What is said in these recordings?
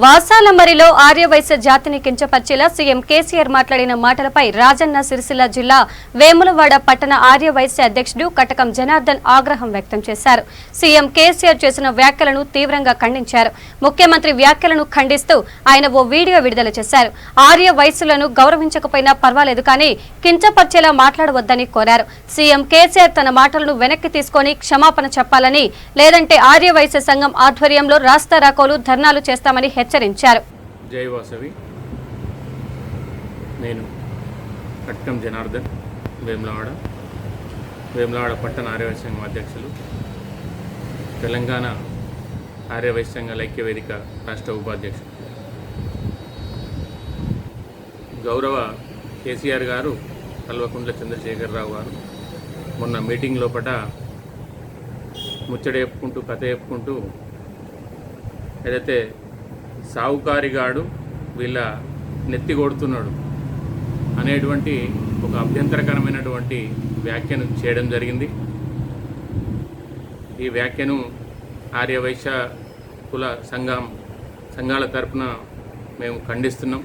వాసాలమరిలో ఆర్యవైశ్య జాతిని కించపరిచేలా సీఎం కేసీఆర్ మాట్లాడిన మాటలపై రాజన్న సిరిసిల్ల జిల్లా వేములవాడ పట్టణ ఆర్యవైశ్య అధ్యక్షుడు కటకం జనార్దన్ ఆగ్రహం వ్యక్తం చేశారు. సీఎం కేసీఆర్ చేసిన వ్యాఖ్యలను తీవ్రంగా ఖండించారు. ముఖ్యమంత్రి వ్యాఖ్యలను ఖండిస్తూ ఆయన ఓ వీడియో విడుదల చేశారు. ఆర్యవైశ్యులను గౌరవించకపోయినా పర్వాలేదు కానీ కించపరిచేలా మాట్లాడవద్దని కోరారు. సీఎం కేసీఆర్ తన మాటలను వెనక్కి తీసుకొని క్షమాపణ చెప్పాలని, లేదంటే ఆర్యవైశ్య సంఘం ఆధ్వర్యంలో రాస్తారోకోలు ధర్నాలు చేస్తామని హెచ్చరించారు. జై వాసవి. నేను కట్కం జనార్దన్, వేములవాడ పట్టణ ఆర్యవైశ్య సంఘం అధ్యక్షులు, తెలంగాణ ఆర్యవైశ్య సంఘాల ఐక్య వేదిక రాష్ట్ర ఉపాధ్యక్షులు. గౌరవ కేసీఆర్ గారు, కల్వకుంట్ల చంద్రశేఖరరావు గారు మొన్న మీటింగ్ లోపల ముచ్చట చెప్పుకుంటూ కథ చెప్పుకుంటూ ఏదైతే సావుకారిగాడు వీళ్ళ నెత్తి కొడుతున్నాడు అనేటువంటి ఒక అభ్యంతరకరమైనటువంటి వ్యాఖ్యను చేయడం జరిగింది. ఈ వ్యాఖ్యను ఆర్యవైశ్య కుల సంఘాల తరపున మేము ఖండిస్తున్నాం.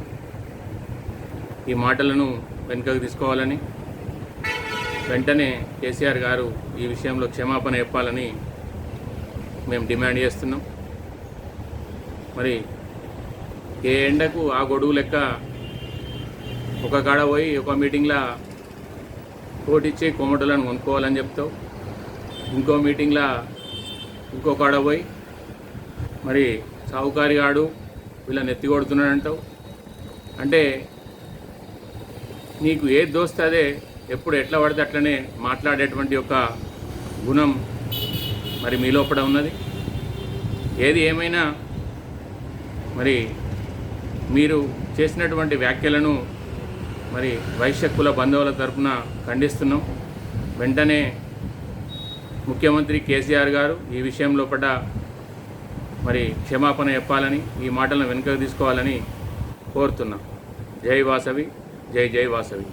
ఈ మాటలను వెనుకకు తీసుకోవాలని, వెంటనే కేసీఆర్ గారు ఈ విషయంలో క్షమాపణ చెప్పాలని మేము డిమాండ్ చేస్తున్నాం. మరి ఏ ఎండకు ఆ గొడుగు లెక్క ఒక కాడ పోయి ఒక మీటింగ్లో కోటిచ్చి కోమటలను కొనుక్కోవాలని చెప్తావు, ఇంకో మీటింగ్లో ఇంకో కాడ పోయి మరి సావుకారిగాడు వీళ్ళని ఎత్తి కొడుతున్నాడంటావు. అంటే నీకు ఏది దోస్తే అదే ఎప్పుడు ఎట్లా పడితే అట్లనే మాట్లాడేటువంటి ఒక గుణం మరి మీ లోపల ఉన్నది. ఏది ఏమైనా మరి మీరు చేసినటువంటి వ్యాఖ్యలను మరి వైశ్య కుల బంధువుల తరఫున ఖండిస్తున్నాం. వెంటనే ముఖ్యమంత్రి కేసీఆర్ గారు ఈ విషయం లోపల మరి క్షమాపణ చెప్పాలని, ఈ మాటలను వెనుకకు తీసుకోవాలని కోరుతున్నాం. జై వాసవి, జై జై వాసవి.